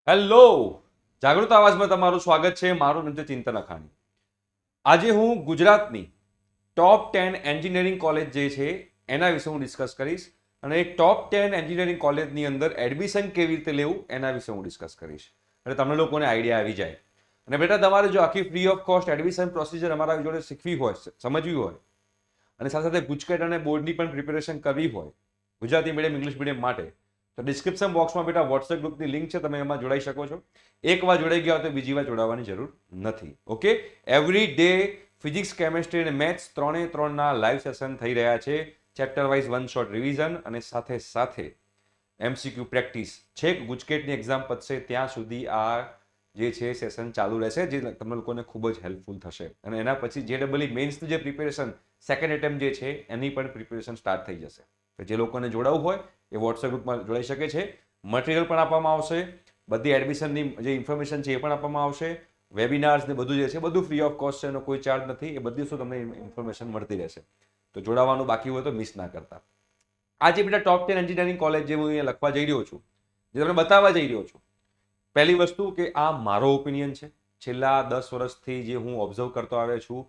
Hello, જાગૃત આવાજમાં તમારું સ્વાગત છે. મારું નામ છે ચિંતન અખાણી. આજે હું ગુજરાતની ટોપ 10 એન્જિનિયરિંગ કોલેજ જે છે એના વિશે હું ડિસ્કસ કરીશ અને ટોપ 10 એન્જિનિયરિંગ કોલેજની અંદર એડમિશન કેવી રીતે લેવું એના વિશે હું ડિસ્કસ કરીશ એટલે તમને લોકોને આઈડિયા આવી જાય. અને બેટા, તમારે જો આખી free of cost admission procedure અમારા જોડે શીખવી હોય, સમજવી હોય અને સાથે સાથે ગુજકેટ અને બોર્ડની પણ પ્રિપેરેશન કરવી હોય ગુજરાતી મીડિયમ ઇંગ્લિશ મીડિયમ માટે, તો ડિસ્ક્રિપ્શન બોક્સમાં બેટા વોટ્સએપ ગ્રુપની લિંક છે, તમે એમાં જોડાઈ શકો છો. એકવાર જોડાઈ ગયા તો બીજી વાર જોડાવાની જરૂર નથી. Okay, every day physics, chemistry અને મેથ્સ ત્રણેના લાઈવ સેશન થઈ રહ્યા છે. Chapter wise one short revision અને સાથે સાથે એમસીક્યુ પ્રેક્ટિસ. છેક ગુજકેટની એક્ઝામ પતશે ત્યાં સુધી આ જે છે સેશન ચાલુ રહેશે, જે તમને લોકોને ખૂબ જ હેલ્પફુલ થશે. અને એના પછી JEE મેન્સની જે પ્રિપેરેશન સેકન્ડ એટેમ્પ જે છે એની પણ પ્રિપેરેશન સ્ટાર્ટ થઈ જશે. તો જે લોકોને જોડાવવું હોય એ વોટ્સએપ ગ્રુપમાં જોડાઈ શકે છે. મટીરિયલ પણ આપવામાં આવશે, બધી એડમિશનની જે ઇન્ફોર્મેશન છે એ પણ આપવામાં આવશે. વેબિનાર્સ ને બધું જે છે બધું ફ્રી ઓફ કોસ્ટ છે, એનો કોઈ ચાર્જ નથી. એ બધી વસ્તુ તમને ઇન્ફોર્મેશન મળતી રહેશે. તો જોડાવાનું બાકી હોય તો મિસ ના કરતા. આજે બેટા ટોપ 10 એન્જિનિયરિંગ કોલેજ જે હું અહીંયા લખવા જઈ રહ્યો છું, જે તમને બતાવવા જઈ રહ્યો છું, પહેલી વસ્તુ કે આ મારો ઓપિનિયન છે. છેલ્લા 10 વર્ષથી જે હું ઓબ્ઝર્વ કરતો આવ્યો છું,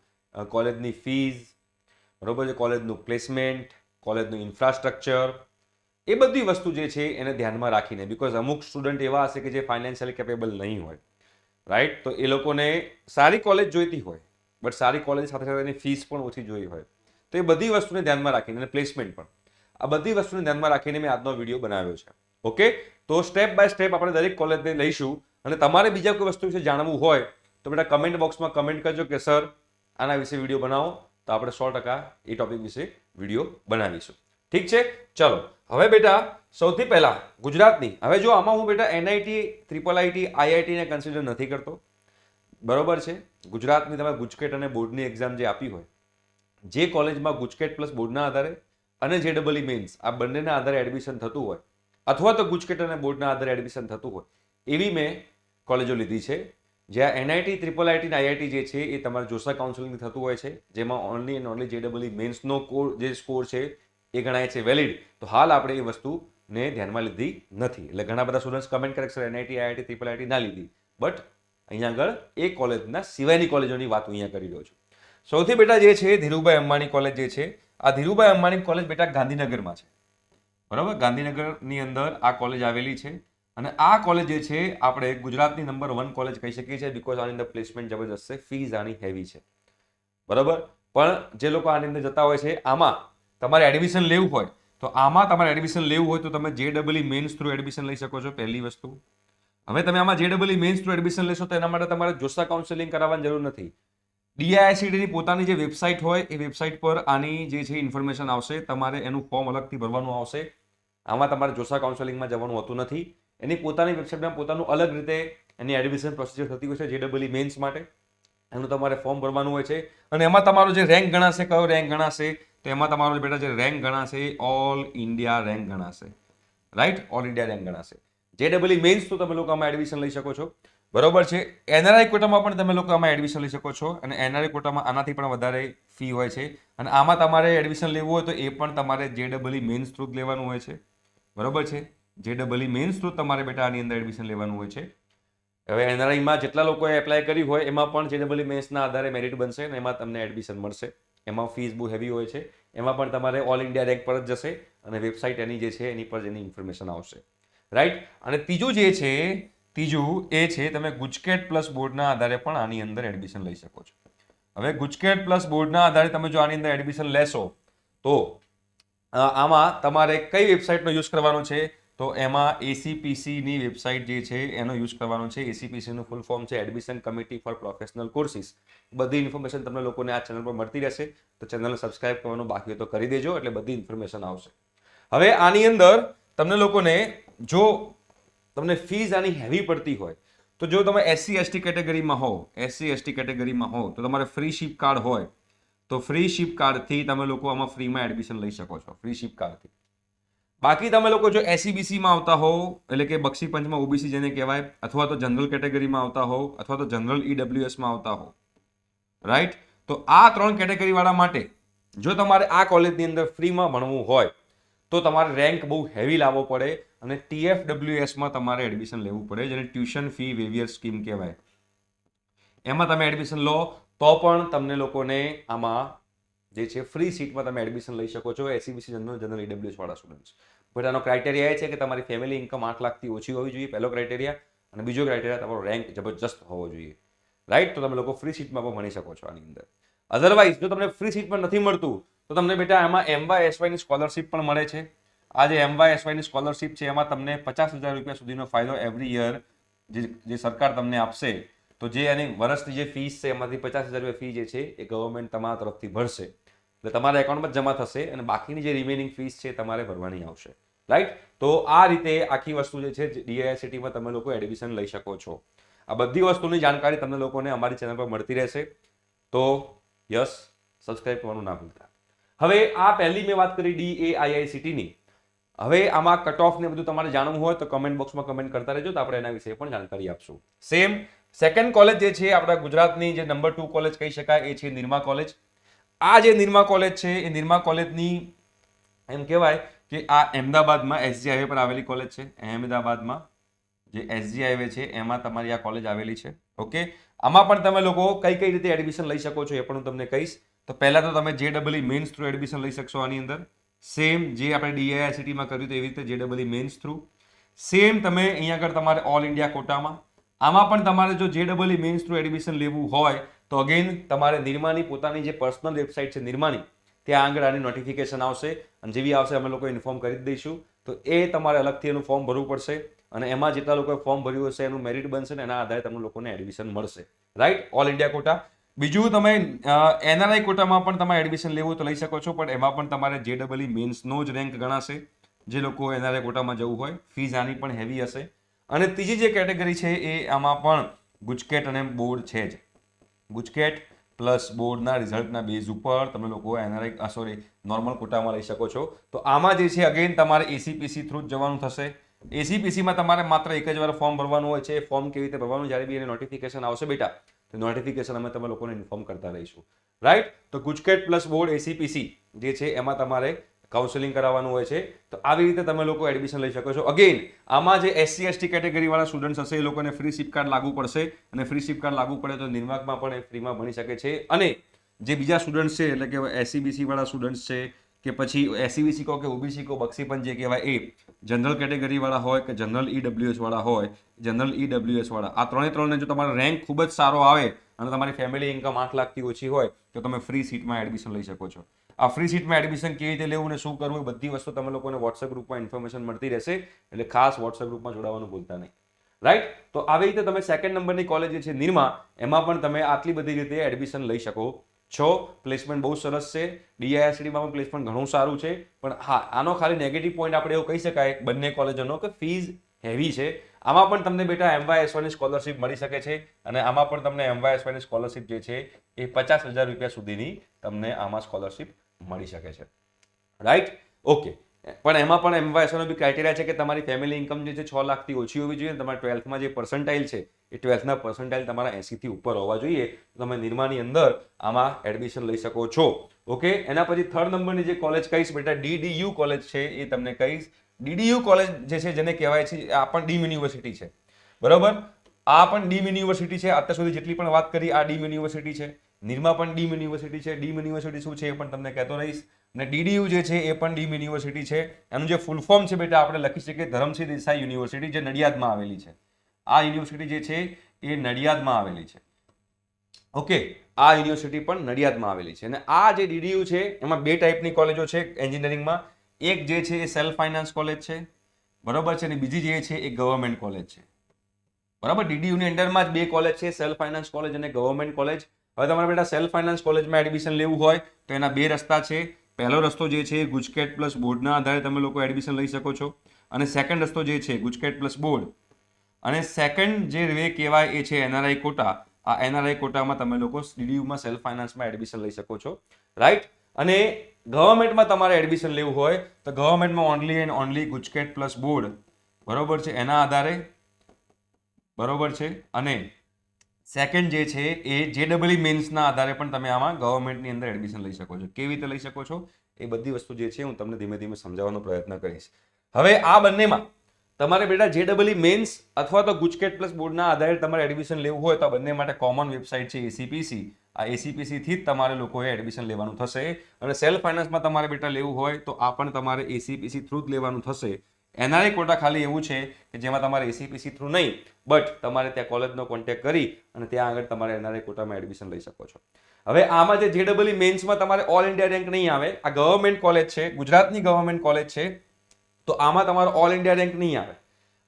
કોલેજની ફીઝ, બરોબર છે, કોલેજનું પ્લેસમેન્ટ, કોલેજનું ઇન્ફ્રાસ્ટ્રક્ચર, એ બધી વસ્તુ જે છે એને ધ્યાનમાં રાખીને, બિકોઝ અમુક સ્ટુડન્ટ એવા હશે કે જે ફાઇનાન્શિયલી કેપેબલ નહીં હોય, રાઈટ? તો એ લોકોને સારી કોલેજ જોઈતી હોય, બટ સારી કોલેજ સાથે સાથે એની ફીસ પણ ઓછી જોઈ હોય. તો એ બધી વસ્તુને ધ્યાનમાં રાખીને, અને પ્લેસમેન્ટ પણ, આ બધી વસ્તુને ધ્યાનમાં રાખીને મેં આજનો વિડીયો બનાવ્યો છે. ઓકે, તો સ્ટેપ બાય સ્ટેપ આપણે દરેક કોલેજને લઈશું. અને તમારે બીજા કોઈ વસ્તુ વિશે જાણવું હોય તો બેટા કમેન્ટ બોક્સમાં કમેન્ટ કરજો કે સર આના વિશે વિડીયો બનાવો, તો આપણે 100% એ ટોપિક વિશે વિડીયો બનાવીશું. ઠીક છે, ચલો. હવે બેટા સૌથી પહેલા ગુજરાતની, હવે જો આમાં હું બેટા NIT, IIIT, IIT ને કન્સિડર નથી કરતો, બરોબર છે. ગુજરાતની તમે ગુજકેટ અને બોર્ડની એક્ઝામ જે આપી હોય, જે કોલેજમાં ગુજકેટ પ્લસ બોર્ડના આધારે અને JEE મેન્સ આ બંનેના આધારે એડમિશન થતું હોય, અથવા તો ગુજકેટ અને બોર્ડના આધારે એડમિશન થતું હોય, એવી મેં કોલેજો લીધી છે. જ્યાં NIT, IIIT અને IIT જે છે એ તમારે જોશા કાઉન્સિલિંગ થતું હોય છે, જેમાં ઓનલી એન્ડ ઓનલી JEE મેન્સનો જે સ્કોર છે એ ગણાય છે વેલિડ. તો હાલ આપણે એ વસ્તુને ધ્યાનમાં લીધી નથી. એટલે ઘણા બધા સ્ટુડન્ટ્સ કમેન્ટ કરે છે NIT, IIT, IIIT ના લીધી, બટ અહીંયા આગળ એ કોલેજના સિવાયની કોલેજોની વાત હું અહીંયા કરી રહ્યો છું. સૌથી બેટા જે છે ધીરુભાઈ અંબાણી કોલેજ જે છે, આ ધીરુભાઈ અંબાણી કોલેજ બેટા ગાંધીનગરમાં છે, બરાબર? ગાંધીનગરની અંદર આ કોલેજ આવેલી છે. અને આ કોલેજ જે છે આપણે ગુજરાતની નંબર 1 કોલેજ કહી શકીએ છીએ, બિકોઝ આની અંદર પ્લેસમેન્ટ જબરજસ્ત છે, ફીઝ આની હેવી છે, બરાબર? પણ જે લોકો આની અંદર જતા હોય છે, આમાં તમારે એડમિશન લેવું હોય તો તમે JEE મેન્સ થ્રુ એડમિશન લઈ શકો છો, પહેલી વસ્તુ. હવે તમે આમાં JEE મેન્સ થ્રુ એડમિશન લેશો તો એના માટે તમારે જોશા કાઉન્સેલિંગ કરાવવાની જરૂર નથી. DIICTની પોતાની જે વેબસાઇટ હોય એ વેબસાઇટ પર આની જે છે ઇન્ફોર્મેશન આવશે, તમારે એનું ફોર્મ અલગથી ભરવાનું આવશે. આમાં તમારે જોશા કાઉન્સેલિંગમાં જવાનું હોતું નથી. એની પોતાની વેબસાઇટમાં પોતાનું અલગ રીતે એની એડમિશન પ્રોસિજર થતી હોય છે JEE મેન્સ માટે. એનું તમારે ફોર્મ ભરવાનું હોય છે અને એમાં તમારો જે રેન્ક ગણાશે, કયો રેન્ક ગણાશે, તો એમાં તમારો બેટા જે રેન્ક ગણાશે ઓલ ઇન્ડિયા રેન્ક ગણાશે, રાઈટ? ઓલ ઇન્ડિયા રેન્ક ગણાશે. JEE મેન્સ તો તમે લોકો આમાં એડમિશન લઈ શકો છો, બરોબર છે. NRI કોટામાં પણ તમે લોકો આમાં એડમિશન લઈ શકો છો, અને NRI કોટામાં આનાથી પણ વધારે ફી હોય છે. અને આમાં તમારે એડમિશન લેવું હોય તો એ પણ તમારે JEE મેન્સ થ્રુ જ લેવાનું હોય છે, બરોબર છે. JEE મેન્સ થ્રુ તમારે બેટા આની અંદર એડમિશન લેવાનું હોય છે. હવે NRIમાં જેટલા લોકોએ એપ્લાય કરી હોય એમાં પણ JEE મેન્સના આધારે મેરિટ બનશે અને એમાં તમને એડમિશન મળશે. એમાં ફીસ બહુ હેવી હોય છે. એમાં પણ તમારે ઓલ ઇન્ડિયા રેન્ક પર જ જશે અને વેબસાઇટ એની જે છે એની પર એની ઇન્ફોર્મેશન આવશે, રાઈટ? અને ત્રીજું જે છે, એ છે તમે ગુજકેટ પ્લસ બોર્ડના આધારે પણ આની અંદર એડમિશન લઈ શકો છો. હવે ગુજકેટ પ્લસ બોર્ડના આધારે તમે જો આની અંદર એડમિશન લેશો તો આમાં તમારે કઈ વેબસાઇટનો યુઝ કરવાનો છે? તો એમાં ACPCની વેબસાઇટ જે છે એનો યુઝ કરવાનો છે. ACPCનું ફૂલ ફોર્મ છે admission committee four professional courses. બધી ઇન્ફોર્મેશન તમને લોકોને આ ચેનલ પર મળતી રહેશે, તો ચેનલને સબસ્ક્રાઇબ કરવાનું બાકી હોય તો કરી દેજો, એટલે બધી ઇન્ફોર્મેશન આવશે. હવે આની અંદર તમને લોકોને જો તમને ફીઝ આની હેવી પડતી હોય તો જો તમે SC/ST કેટેગરીમાં હો તો તમારે ફ્રી શિપ કાર્ડ હોય તો ફ્રી શિપ કાર્ડથી તમે લોકો આમાં ફ્રીમાં એડમિશન લઈ શકો છો, ફ્રી શિપ કાર્ડથી. બાકી તમે લોકો જો SEBCમાં આવતા હોવ, એટલે કે બક્ષી પંચમાં OBC જેને કહેવાય, અથવા તો જનરલ કેટેગરીમાં આવતા હોવ, અથવા તો જનરલ EWSમાં આવતા હોવ, રાઈટ? તો આ 3 કેટેગરી વાળા માટે જો તમારે આ કોલેજની અંદર ફ્રીમાં ભણવું હોય તો તમારે રેન્ક બહુ હેવી લાવવો પડે. અને TFWSમાં તમારે એડમિશન લેવું પડે, જેને ટ્યુશન ફી વેવિયર સ્કીમ કહેવાય. એમાં તમે એડમિશન લો તો પણ તમને લોકોને આમાં જે છે ફ્રી સીટમાં તમે એડમિશન લઈ શકો છો, એસસીબીસી જનરલ EWS વાળા સ્ટુડન્ટ્સ. બટ આનો ક્રાઇટેરિયા એ છે કે તમારી ફેમિલી ઇન્કમ 8 લાખથી ઓછી હોવી જોઈએ, પહેલો ક્રાઇટેરિયા. અને બીજો ક્રાઇટેરિયા તમારો રેન્ક જબરજસ્ત હોવો જોઈએ, રાઈટ? તો તમે લોકો ફ્રી સીટમાં પણ ભણી શકો છો આની અંદર. અધરવાઇઝ જો તમને ફ્રી સીટમાં નથી મળતું તો તમને બેટા એમાં MYSYની સ્કોલરશિપ પણ મળે છે. આ જે MYSYની સ્કોલરશિપ છે એમાં તમને 50,000 રૂપિયા સુધીનો ફાયદો એવરી યર જે સરકાર તમને આપશે. તો જે એની વર્ષની જે ફીસ છે એમાંથી 50,000 રૂપિયા ફી જે છે એ ગવર્મેન્ટ તમારા તરફથી ભરશે, એટલે તમારા એકાઉન્ટમાં જમા થશે અને બાકીની જે રિમેનિંગ ફીસ છે તમારે ભરવાની આવશે, રાઈટ? તો આ રીતે આખી વસ્તુ જે છે DICTમાં તમે લોકો એડમિશન લઈ શકો છો. આ બધી વસ્તુની જાણકારી તમને લોકોને અમારી ચેનલ પર મળતી રહેશે, તો યસ, સબસ્ક્રાઇબ કરવાનું ના ભૂલતા. હવે આ પહેલી મેં વાત કરી DAIICTની. હવે આમાં કટ ઓફ ને બધું તમારે જાણવું હોય તો કમેન્ટ બોક્સમાં કમેન્ટ કરતા રહેજો, તો આપણે એના વિશે પણ જાણકારી આપશું. સેમ સેકન્ડ કોલેજ જે છે આપણા ગુજરાતની જે નંબર 2 કોલેજ કહી શકાય એ છે નિરમા કોલેજ. આ જે નિરમા કોલેજ છે એ નિરમા કોલેજની એમ કહેવાય કે આ અમદાવાદમાં SG હાઈવે પર આવેલી કોલેજ છે. અમદાવાદમાં જે SG હાઈવે છે એમાં તમારી આ કોલેજ આવેલી છે. ઓકે, આમાં પણ તમે લોકો કઈ રીતે એડમિશન લઈ શકો છો એ પણ હું તમને કહીશ. તો પહેલા તો તમે JEE મેન્સ થ્રુ એડમિશન લઈ શકશો આની અંદર. સેમ જે આપણે DICTમાં કર્યું તો એવી રીતે JEE મેન્સ થ્રુ. સેમ તમે અહીંયા આગળ તમારે ઓલ ઇન્ડિયા કોટામાં. આમાં પણ તમારે જો JEE મેન્સ થ્રુ એડમિશન લેવું હોય તો અગેન તમારે નિરમાની પોતાની જે પર્સનલ વેબસાઇટ છે નિરમાની, ત્યાં આગળ આની નોટિફિકેશન આવશે અને જેવી આવશે અમે લોકો ઇન્ફોર્મ કરી જ દઈશું. તો એ તમારે અલગથી એનું ફોર્મ ભરવું પડશે અને એમાં જેટલા લોકોએ ફોર્મ ભર્યું હશે એનું મેરિટ બનશે ને એના આધારે તમને લોકોને એડમિશન મળશે, રાઈટ? All India quota. બીજું તમે NRI કોટામાં પણ તમે એડમિશન લેવું તો લઈ શકો છો, પણ એમાં પણ તમારે JEE મેન્સનો જ રેન્ક ગણાશે. જે લોકો NRI કોટામાં જવું હોય, ફીઝ આની પણ હેવી હશે. અને ત્રીજી જે કેટેગરી છે એ આમાં પણ ગુજકેટ અને બોર્ડ છે જ. ગુજકેટ પ્લસ બોર્ડના રિઝલ્ટના બેઝ ઉપર તમે લોકો નોર્મલ કોટામાં લઈ શકો છો. તો આમાં જે છે અગેન તમારે ACPC થ્રુ જ જવાનું થશે. ACPCમાં તમારે માત્ર એક જ વાર ફોર્મ ભરવાનું હોય છે. ફોર્મ કેવી રીતે ભરવાનું જ્યારે બી એને નોટિફિકેશન આવશે બેટા, તો નોટિફિકેશન અમે તમે લોકોને ઇન્ફોર્મ કરતા રહીશું, રાઈટ? તો ગુજકેટ પ્લસ બોર્ડ ACPC જે છે એમાં તમારે કાઉન્સેલિંગ કરાવવાનું હોય છે. તો આવી રીતે તમે લોકો એડમિશન લઈ શકો છો. અગેન આમાં જે SC ST કેટેગરી વાળા સ્ટુડન્ટ્સ હશે એ લોકોને ફ્રી સિપ કાર્ડ લાગુ પડશે અને ફ્રી સિપ કાર્ડ લાગુ પડે તો નિર્માકમાં પણ એ ફ્રીમાં ભણી શકે છે. અને જે બીજા સ્ટુડન્ટ્સ છે એટલે કે SCBC વાળા સ્ટુડન્ટ્સ છે કે પછી SCBC કહો કે OBC કહો, બક્ષીપંચ જે કહેવાય એ જનરલ કેટેગરી વાળા હોય કે જનરલ EWS વાળા હોય, જનરલ EWS વાળા, આ ત્રણને જો તમારો રેન્ક ખૂબ જ સારો આવે અને તમારી ફેમિલી ઇન્કમ 8 લાખથી ઓછી હોય તો તમે ફ્રી સીટમાં એડમિશન લઈ શકો છો. આ ફ્રી સીટમાં એડમિશન કેવી રીતે લેવું ને શું કરવું એ બધી વસ્તુ તમે લોકોને WhatsApp ગ્રુપમાં ઇન્ફોર્મેશન મળતી રહેશે, એટલે ખાસ WhatsApp ગ્રુપમાં જોડાવાનું ભૂલતા નહીં, રાઈટ? તો આવી રીતે તમે સેકન્ડ નંબરની કોલેજ જે છે નિરમા, એમાં પણ તમે આટલી બધી રીતે એડમિશન લઈ શકો છો. પ્લેસમેન્ટ બહુ સરસ છે. DICTમાં પણ પ્લેસમેન્ટ ઘણું સારું છે. પણ હા, આનો ખાલી નેગેટિવ પોઈન્ટ આપણે એવું કહી શકાય બંને કોલેજોનો કે ફીઝ હેવી છે. આમાં પણ તમને બેટા MYSYની સ્કોલરશિપ મળી શકે છે અને આમાં પણ તમને MYSYની સ્કોલરશિપ જે છે એ 50,000 રૂપિયા સુધીની તમને આમાં સ્કોલરશિપ મળી શકે છે, રાઈટ? ઓકે, પણ એમાં પણ MYSYનો બી ક્રાઇટેરિયા છે કે તમારી ફેમિલી ઇન્કમ જે છે 6 લાખથી ઓછી હોવી જોઈએ. તમારા 12થમાં જે પર્સન્ટાઇલ છે એ 12થના પર્સન્ટાઇલ તમારા 80થી ઉપર હોવા જોઈએ. તમે નિરમાની અંદર આમાં એડમિશન લઈ શકો છો. ઓકે, એના પછી થર્ડ નંબરની જે કોલેજ કહીશ બેટા DDU કોલેજ છે એ તમને કહીશ. DDU કોલેજ જે છે જેને કહેવાય છે આ પણ ડીમ યુનિવર્સિટી છે, બરોબર? આ પણ ડીમ યુનિવર્સિટી છે. અત્યાર સુધી જેટલી પણ વાત કરી આ ડીમ યુનિવર્સિટી છે. નિરમા પણ ડીમ યુનિવર્સિટી છે. ડીમ યુનિવર્સિટી શું છે એ પણ તમને કહેતો રહીશ. અને DDU જે છે એ પણ ડીમ યુનિવર્સિટી છે. એનું જે ફૂલ ફોર્મ છે બેટા આપણે લખી શકીએ ધરમસિંહ દેસાઈ યુનિવર્સિટી, જે નડિયાદમાં આવેલી છે. આ યુનિવર્સિટી જે છે એ નડિયાદમાં આવેલી છે. ઓકે, આ યુનિવર્સિટી પણ નડિયાદમાં આવેલી છે. અને આ જે DDU છે એમાં બે ટાઈપની કોલેજો છે એન્જિનિયરિંગમાં. એક જે છે એ સેલ્ફ ફાઇનાન્સ કોલેજ છે, બરોબર છે, અને બીજી જે છે એ ગવર્મેન્ટ કોલેજ છે, બરાબર? DDUની અંડરમાં જ બે કોલેજ છે, સેલ્ફ ફાઇનાન્સ કોલેજ અને ગવર્મેન્ટ કોલેજ. હવે તમારે બેટા સેલ્ફ ફાઇનાન્સ કોલેજમાં એડમિશન લેવું હોય તો એના બે રસ્તા છે. પહેલો રસ્તો જે છે ગુજકેટ પ્લસ બોર્ડના આધારે તમે લોકો એડમિશન લઈ શકો છો, અને સેકન્ડ રસ્તો જે છે ગુજકેટ પ્લસ બોર્ડ અને સેકન્ડ જે વે કહેવાય એ છે NRI કોટા. આ NRI કોટામાં તમે લોકો DDUમાં સેલ્ફ ફાઇનાન્સમાં એડમિશન લઈ શકો છો, રાઈટ? અને ગવર્મેન્ટમાં તમારે એડમિશન લેવું હોય તો ગવર્મેન્ટમાં only and only GUJCET plus board, બરોબર છે, એના આધારે, બરોબર છે. અને સેકન્ડ જે છે એ JEE મેન્સના આધારે પણ તમે આમાં ગવર્મેન્ટની અંદર એડમિશન લઈ શકો છો. કેવી રીતે લઈ શકો છો એ બધી વસ્તુ જે છે હું તમને ધીમે ધીમે સમજાવવાનો પ્રયત્ન કરીશ. હવે આ બંનેમાં તમારે બેટા JEE મેન્સ અથવા તો ગુજકેટ પ્લસ બોર્ડના આધારે તમારે એડમિશન લેવું હોય તો આ બંને માટે કોમન વેબસાઇટ છે ACPC. આ ACPC થી જ તમારે લોકોએ એડમિશન લેવાનું થશે. અને સેલ્ફ ફાઇનાન્સમાં તમારે બેટા લેવું હોય તો આ પણ તમારે ACPC થ્રુ જ લેવાનું થશે. NRI કોટા ખાલી એવું છે કે જેમાં તમારે ACPC થ્રુ નહીં, બટ તમારે ત્યાં કોલેજનો કોન્ટેક્ટ કરી અને ત્યાં આગળ તમારે NRI કોટામાં એડમિશન લઈ શકો છો. હવે આમાં જે JEE મેન્સમાં તમારે ઓલ ઇન્ડિયા રેન્ક નહીં આવે. આ ગવર્મેન્ટ કોલેજ છે, ગુજરાતની ગવર્મેન્ટ કોલેજ છે, તો આમાં તમારો ઓલ ઇન્ડિયા રેન્ક નહીં આવે.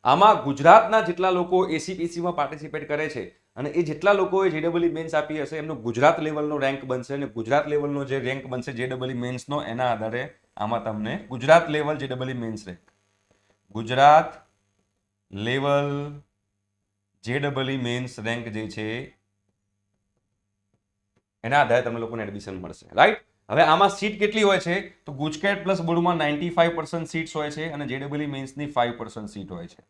આમાં ગુજરાતના જેટલા લોકો ACPCમાં પાર્ટિસિપેટ કરે છે અને એ જેટલા લોકોએ JEE મેન્સ આપી હશે એમનો ગુજરાત લેવલનો રેન્ક બનશે અને ગુજરાત લેવલનો જે રેન્ક બનશે JEE મેન્સનો, એના આધારે આમાં તમને Gujarat level JEE mains rank, Gujarat level JEE mains rank જે છે એના આધારે તમને લોકોને એડમિશન મળશે. રાઈટ. હવે આમાં સીટ કેટલી હોય છે તો ગુજકેટ પ્લસ બોર્ડમાં 95% સીટ્સ હોય છે અને JEE મેન્સની 5% સીટ હોય છે.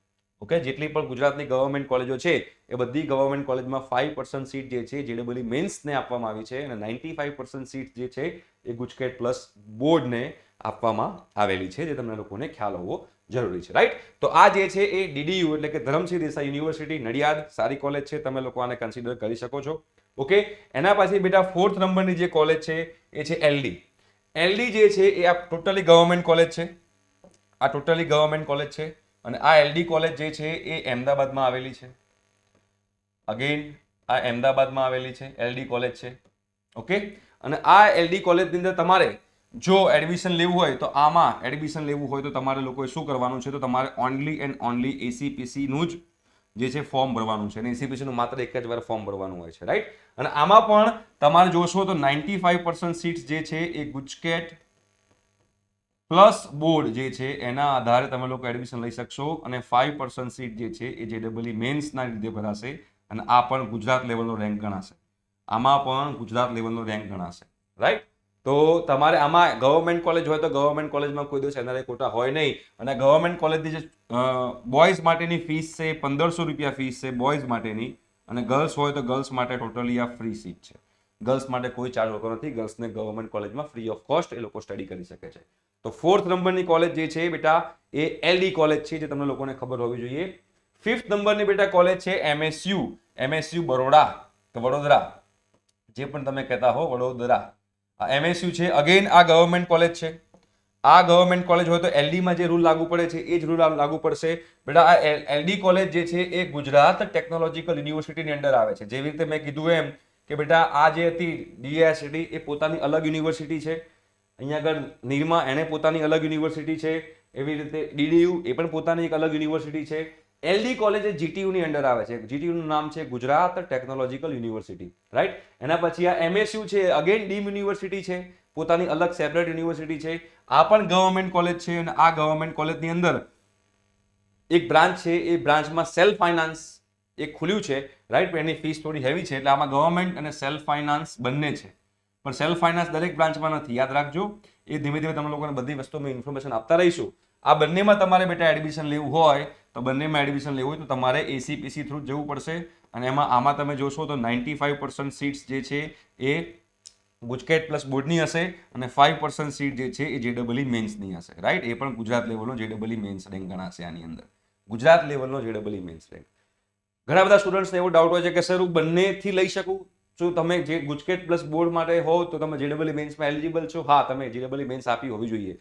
ઓકે, જેટલી પણ ગુજરાતની ગવર્મેન્ટ કોલેજો છે એ બધી ગવર્મેન્ટ કોલેજમાં 5% સીટ જે છે JEE મેન્સને આપવામાં આવી છે અને 95% સીટ જે છે એ ગુજકેટ પ્લસ બોર્ડને આપવામાં આવેલી છે, જે તમને લોકોને ખ્યાલ હોવો જરૂરી છે. રાઈટ. તો આ જે છે એ DDU એટલે કે ધરમસિંહ દેસાઈ યુનિવર્સિટી નડિયાદ, સારી કોલેજ છે, તમે લોકો આને કન્સિડર કરી શકો છો. ઓકે, એના પછી બેટા 4th નંબરની જે કોલેજ છે એ છે LD. LD જે છે એ આ ટોટલી ગવર્મેન્ટ કોલેજ છે. આ ટોટલી ગવર્મેન્ટ કોલેજ છે અને આ LD કોલેજ જે છે એ અમદાવાદમાં આવેલી છે. અગેન આ અમદાવાદમાં આવેલી છે LD કોલેજ છે. ઓકે, અને આ LD કોલેજની અંદર તમારે જો એડમિશન લેવું હોય તો આમાં એડમિશન લેવું હોય તો તમારે લોકોએ શું કરવાનું છે તો તમારે ઓનલી એન્ડ ઓનલી ACPC નું જ જે છે ફોર્મ ભરવાનું છે અને ACPC નું માત્ર એક જ વાર ફોર્મ ભરવાનું હોય છે. રાઈટ. અને આમાં પણ તમારે જોશો તો 95% સીટ્સ જે છે એ ગુજકેટ પ્લસ બોર્ડ જે છે એના આધારે તમે લોકો એડમિશન લઈ શકશો અને 5% સીટ જે છે એ JEE મેન્સના લીધે ભરાશે અને આ પણ ગુજરાત લેવલનો રેન્ક ગણાશે. આમાં પણ ગુજરાત લેવલનો રેન્ક ગણાશે. રાઈટ. તો તમારે આમાં ગવર્મેન્ટ કોલેજ હોય તો ગવર્મેન્ટ કોલેજમાં કોઈ દિવસ NRI કોટા હોય નહીં અને ગવર્મેન્ટ કોલેજની જે બોયઝ માટેની ફીસ છે 1500 રૂપિયા ફીસ છે બોયઝ માટેની અને ગર્લ્સ હોય તો ગર્લ્સ માટે ટોટલી આ ફ્રી સીટ છે. ગર્લ્સ માટે કોઈ ચાર્જ હોતો નથી. ગર્લ્સને ગવર્મેન્ટ કોલેજમાં ફ્રી ઓફ કોસ્ટ એ લોકો સ્ટડી કરી શકે છે. તો 4th નંબરની કોલેજ જે છે બેટા એ LD કોલેજ છે, જે તમને લોકોને ખબર હોવી જોઈએ. 5th નંબરની બેટા કોલેજ છે MSU બરોડા કે વડોદરા, જે પણ તમે કહેતા હો, વડોદરા. આ MSU છે. અગેન આ ગવર્મેન્ટ કોલેજ છે. આ ગવર્મેન્ટ કોલેજ હોય તો LD માં જે રૂલ લાગુ પડે છે એ જ રૂલ લાગુ પડશે. બેટા આ LD કોલેજ જે છે એ ગુજરાત ટેકનોલોજીકલ યુનિવર્સિટીની અંદર આવે છે. જેવી રીતે મેં કીધું એમ કે બેટા આ જે હતી DIST એ પોતાની અલગ યુનિવર્સિટી છે. અહીંયા આગળ નિરમા એને પોતાની અલગ યુનિવર્સિટી છે. એવી રીતે DDU એ પણ પોતાની એક અલગ યુનિવર્સિટી છે. LD કોલેજ એ GTU ની અંદર આવે છે. GTU નું નામ છે ગુજરાત ટેકનોલોજીકલ યુનિવર્સિટી. રાઈટ. એના પછી આ MSU છે, અગેન ડીમ યુનિવર્સિટી છે, પોતાની અલગ સેપરેટ યુનિવર્સિટી છે. આ પણ ગવર્મેન્ટ કોલેજ છે અને આ ગવર્મેન્ટ કોલેજની અંદર એક બ્રાન્ચ છે, એ બ્રાન્ચમાં સેલ્ફ ફાઇનાન્સ એક ખુલ્યું છે. રાઈટ. એની ફીસ થોડી હેવી છે એટલે આમાં ગવર્મેન્ટ અને સેલ્ફ ફાઇનાન્સ બંને છે, પણ સેલ્ફ ફાઇનાન્સ દરેક બ્રાન્ચમાં નથી. યાદ રાખજો. એ ધીમે ધીમે તમે લોકોને બધી વસ્તુમાં ઇન્ફોર્મેશન આપતા રહીશું. આ બંનેમાં તમારે બેટા એડમિશન લેવું હોય તો બંનેમાં એડમિશન લેવું હોય તો તમારે ACPC થ્રુ જવું પડશે અને આમાં તમે જોશો તો 95% સીટ્સ જે છે એ ગુજકેટ પ્લસ બોર્ડની હશે અને 5% સીટ જે છે એ JEE મેન્સની હશે. રાઈટ. એ પણ ગુજરાત લેવલનો JEE મેન્સ રેન્ક ગણાશે આની અંદર. ગુજરાત લેવલનો JEE મેન્સ રેન્ક. ઘણા બધા સ્ટુડન્ટ્સને એવો ડાઉટ હોય છે કે સર હું બંનેથી લઈ શકું? શું તમે જે ગુજકેટ પ્લસ બોર્ડ માટે હો તો તમે JEE મેન્સમાં એલિજિબલ છો? હા, તમે JEE મેન્સ આપી હોવી જોઈએ.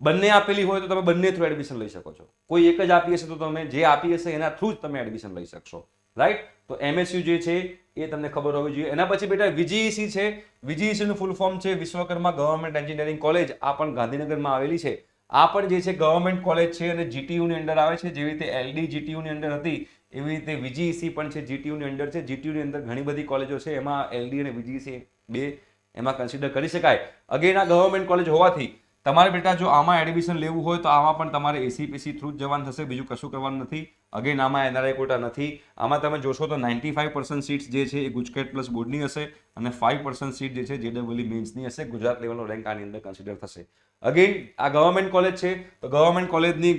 બંને આપેલી હોય તો તમે બંને થ્રુ એડમિશન લઈ શકો છો. કોઈ એક જ આપી હશે તો તમે જે આપી હશે એના થ્રુ જ તમે એડમિશન લઈ શકશો. રાઈટ. તો MSU જે છે એ તમને ખબર હોવી જોઈએ. એના પછી બેટા VGEC છે. VGEC નું ફૂલ ફોર્મ છે વિશ્વકર્મા ગવર્મેન્ટ એન્જિનિયરિંગ કોલેજ. આ પણ ગાંધીનગરમાં આવેલી છે. આ પણ જે છે ગવર્મેન્ટ કોલેજ છે અને GTU ની અંદર આવે છે. જેવી રીતે LD GTU ની અંદર હતી એવી રીતે VGEC પણ છે, GTU ની અંદર છે. GTU ની અંદર ઘણી બધી કોલેજો છે, એમાં LD અને VGEC બે એમાં કન્સિડર કરી શકાય. અગેન આ ગવર્મેન્ટ કોલેજ હોવાથી તમારે બેટા જો આમાં એડમિશન લેવું હોય તો આમાં પણ તમારે ACPC થ્રુ જ જવાનું થશે, બીજું કશું કરવાનું નથી. અગેન આમાં NRI કોટા નથી. આમાં તમે જોશો તો 95% સીટ્સ જે છે એ ગુજકેટ પ્લસ બોર્ડની હશે અને 5% સીટ જે છે JEE મેન્સની હશે. ગુજરાત લેવલનો રેન્ક આની અંદર કન્સિડર થશે. અગેન આ ગવર્મેન્ટ કોલેજ છે તો ગવર્મેન્ટ કોલેજની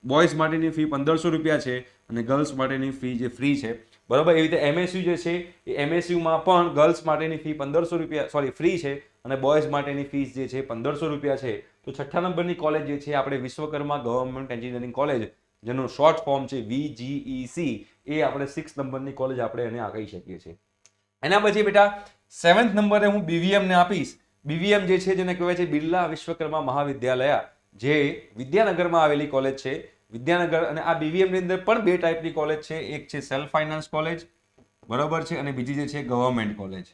બોયઝ માટેની ફી 1500 રૂપિયા છે અને ગર્લ્સ માટેની ફી જે ફ્રી છે. બરોબર. એવી રીતે MSU જે છે એ MSUમાં પણ ગર્લ્સ માટેની ફી 1500 રૂપિયા ફ્રી છે અને બોયઝ માટેની ફીસ જે છે 1500 રૂપિયા છે. તો 6ઠ્ઠા નંબરની કોલેજ જે છે આપણે વિશ્વકર્મા ગવર્મેન્ટ એન્જિનિયરિંગ કોલેજ જેનું શોર્ટ ફોર્મ છે VGEC, એ આપણે 6 નંબરની કોલેજ આપણે એને કહી શકીએ છીએ. એના પછી બેટા 7th નંબરે હું BVM ને આપીશ. BVM જે છે જેને કહેવાય છે બિરલા વિશ્વકર્મા મહાવિદ્યાલય, જે વિદ્યાનગરમાં આવેલી કોલેજ છે. વિદ્યાનગર, અને આ BVM ની અંદર પણ 2 ટાઈપની કોલેજ છે. એક છે સેલ્ફ ફાઇનાન્સ કોલેજ, બરોબર છે, અને બીજી જે છે ગવર્મેન્ટ કોલેજ.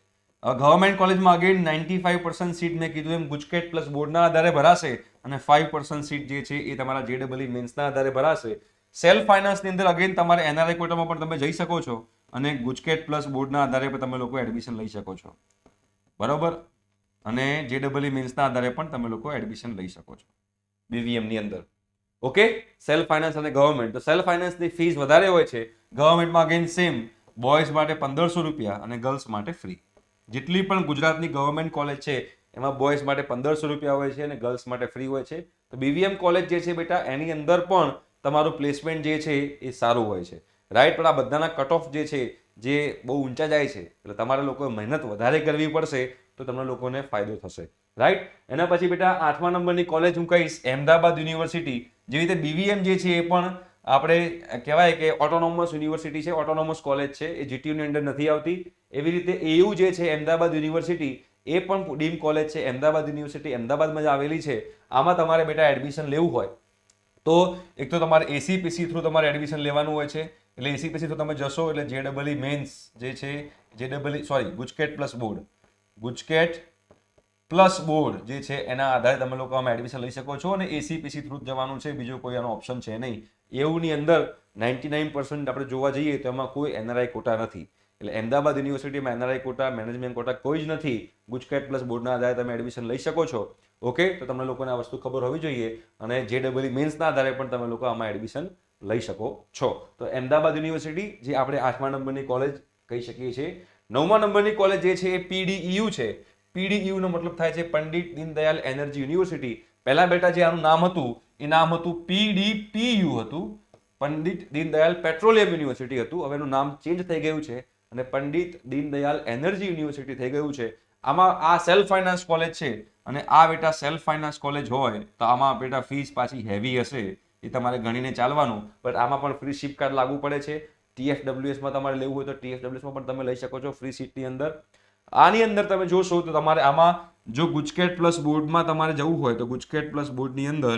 ગવર્મેન્ટ કોલેજમાં અગેન 95% સીટ મેં કીધું એમ ગુજકેટ પ્લસ બોર્ડના આધારે ભરાશે, અને 5% સીટ જે છે એ તમારા JEE મેન્સના આધારે ભરાશે. સેલ્ફ ફાઇનાન્સની અંદર અગેન તમારે NRI કોટામાં પણ તમે જઈ શકો છો, અને ગુજકેટ પ્લસ બોર્ડના આધારે પણ તમે લોકો એડમિશન લઈ શકો છો, બરોબર, અને JEE મેન્સના આધારે પણ તમે લોકો એડમિશન લઈ શકો છો BVM ની અંદર. ઓકે, સેલ્ફ ફાઇનાન્સ અને ગવર્મેન્ટ. તો સેલ્ફ ફાઇનાન્સની ફીસ વધારે હોય છે. ગવર્મેન્ટમાં અગેન સેમ, બોયઝ માટે 1500 રૂપિયા અને ગર્લ્સ માટે ફ્રી. જેટલી પણ ગુજરાતની ગવર્મેન્ટ કોલેજ છે એમાં બોયઝ માટે 1500 રૂપિયા હોય છે અને ગર્લ્સ માટે ફ્રી હોય છે. તો BVM કોલેજ જે છે બેટા, એની અંદર પણ તમારું પ્લેસમેન્ટ જે છે એ સારું હોય છે, રાઈટ. પણ આ બધાના કટ ઓફ જે છે જે બહુ ઊંચા જાય છે, એટલે તમારે લોકોએ મહેનત વધારે કરવી પડશે તો તમને લોકોને ફાયદો થશે, રાઈટ. એના પછી બેટા 8મા નંબરની કોલેજ હું કહીશ અહેમદાબાદ યુનિવર્સિટી. જેવી રીતે BVM જે છે એ પણ આપણે કહેવાય કે ઓટોનોમસ યુનિવર્સિટી છે, ઓટોનોમસ કોલેજ છે, એ GTU ની અંદર નથી આવતી. એવી રીતે AU જે છે અહેમદાબાદ યુનિવર્સિટી, એ પણ ડીમ કોલેજ છે. અહેમદાબાદ યુનિવર્સિટી અહેમદાબાદમાં જ આવેલી છે. આમાં તમારે બેટા એડમિશન લેવું હોય તો એક તો તમારે ACPC થ્રુ તમારે એડમિશન લેવાનું હોય છે. એટલે ACPC થ્રુ તમે જશો એટલે JEE મેન્સ જે છે, GUJCET plus board, GUJCET plus board જે છે એના આધારે તમે લોકો આમાં એડમિશન લઈ શકો છો, અને ACPC થ્રુ જ જવાનું છે, બીજો કોઈ આનો ઓપ્શન છે નહીં. એવુંની અંદર 99% આપણે જોવા જઈએ તો એમાં કોઈ NRI કોટા નથી. એટલે અહેમદાબાદ યુનિવર્સિટીમાં NRI કોટા, મેનેજમેન્ટ કોટા કોઈ જ નથી. ગુજકેટ પ્લસ બોર્ડના આધારે તમે એડમિશન લઈ શકો છો. ઓકે, તો તમને લોકોને આ વસ્તુ ખબર હોવી જોઈએ, અને JEE મેન્સના આધારે પણ તમે લોકો આમાં એડમિશન લઈ શકો છો. તો અહેમદાબાદ યુનિવર્સિટી જે આપણે 8મા નંબરની કોલેજ કહી શકીએ છીએ. 9મા નંબરની કોલેજ જે છે એ PDEU છે. PDEU નો મતલબ થાય છે પંડિત દીનદયાલ એનર્જી યુનિવર્સિટી. પહેલા બેટા જે આનું નામ હતું એ નામ હતું PDPU હતું, પંડિત દીનદયાલ પેટ્રોલિયમ યુનિવર્સિટી હતું. હવે એનું નામ ચેન્જ થઈ ગયું છે અને પંડિત દીનદયાલ એનર્જી યુનિવર્સિટી થઈ ગયું છે. આમાં આ સેલ્ફ ફાઇનાન્સ કોલેજ છે, અને આ બેટા સેલ્ફ ફાઇનાન્સ કોલેજ હોય તો આમાં બેટા ફીસ પાછી હેવી હશે, એ તમારે ગણીને ચાલવાનું. બટ આમાં પણ ફ્રી શિપ કાર્ડ લાગુ પડે છે. TFWSમાં તમારે લેવું હોય તો TFWSમાં પણ તમે લઈ શકો છો ફ્રી સીટની અંદર. આની અંદર તમે જોશો તો તમારે આમાં જો ગુજકેટ પ્લસ બોર્ડમાં તમારે જવું હોય તો ગુજકેટ પ્લસ બોર્ડની અંદર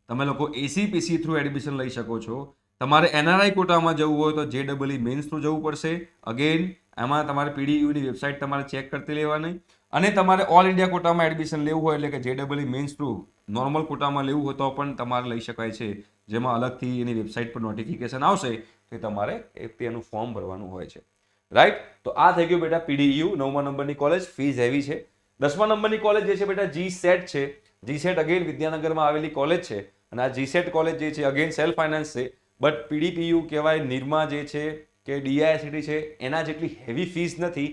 તમે લોકો ACPC થ્રુ એડમિશન લઈ શકો છો. તમારે NRI કોટામાં જવું હોય તો JEE મેન્સ થ્રુ જવું પડશે. અગેન આમાં તમારે PDU ની વેબસાઇટ તમારે ચેક કરતી લેવાની, અને તમારે ઓલ ઇન્ડિયા કોટામાં એડમિશન લેવું હોય એટલે કે JEE મેન્સ થ્રુ નોર્મલ કોટામાં લેવું હોય તો પણ તમારે લઈ શકાય છે, જેમાં અલગથી એની વેબસાઇટ પર નોટિફિકેશન આવશે કે તમારે તેનું ફોર્મ ભરવાનું હોય છે, રાઈટ. તો આ થઈ ગયું બેટા PDU 9મા નંબરની કોલેજ. ફીસ હેવી છે. 10મા નંબરની કોલેજ જે છે બેટા GSET છે. GSET અગેન વિદ્યાનગરમાં આવેલી કોલેજ છે, અને આ GSET કોલેજ જે છે અગેન સેલ્ફ ફાઇનાન્સ છે. બટ PDPU કહેવાય, નિરમા જે છે કે DICT છે એના જેટલી હેવી ફીસ નથી.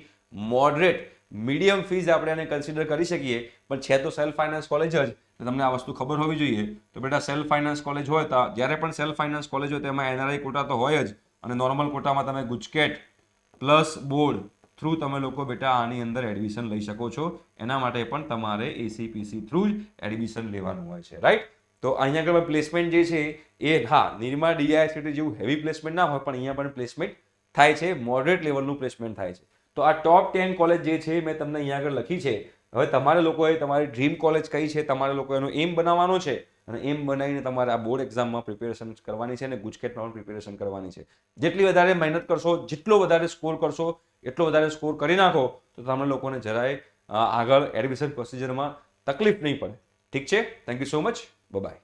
મોડરેટ મીડિયમ ફીસ આપણે એને કન્સિડર કરી શકીએ, પણ છે તો સેલ્ફ ફાઇનાન્સ કોલેજ જ. તમને આ વસ્તુ ખબર હોવી જોઈએ. તો બેટા સેલ્ફ ફાઇનાન્સ કોલેજ હોય તો જ્યારે પણ સેલ્ફ ફાઇનાન્સ કોલેજ હોય તેમાં NRI કોટા તો હોય જ, અને નોર્મલ કોટામાં તમે ગુજકેટ પ્લસ બોર્ડ થ્રુ તમે લોકો બેટા આની અંદર એડમિશન લઈ શકો છો. એના માટે પણ તમારે ACPC થ્રુ જ એડમિશન લેવાનું હોય છે, રાઈટ. તો અહીંયા આગળ પ્લેસમેન્ટ જે છે એ નિરમા DICT જેવું હેવી પ્લેસમેન્ટ ના હોય, પણ અહીંયા પણ પ્લેસમેન્ટ થાય છે, મોડરેટ લેવલનું પ્લેસમેન્ટ થાય છે. તો આ ટોપ 10 કોલેજ જે છે મેં તમને અહીંયા આગળ લખી છે. હવે તમારે લોકોએ તમારી ડ્રીમ કોલેજ કઈ છે, તમારે લોકો એનો એમ બનાવવાનો છે, અને એમ બનાવીને તમારે આ બોર્ડ એક્ઝામમાં પ્રિપેરેશન કરવાની છે, અને ગુજકેટમાં પણ પ્રિપેરેશન કરવાની છે. જેટલી વધારે મહેનત કરશો, જેટલો વધારે સ્કોર કરશો, એટલો વધારે સ્કોર કરી નાખો તો તમને લોકોને જરાય આગળ એડમિશન પ્રોસિજરમાં તકલીફ નહીં પડે. ઠીક છે? Thank you so much. By.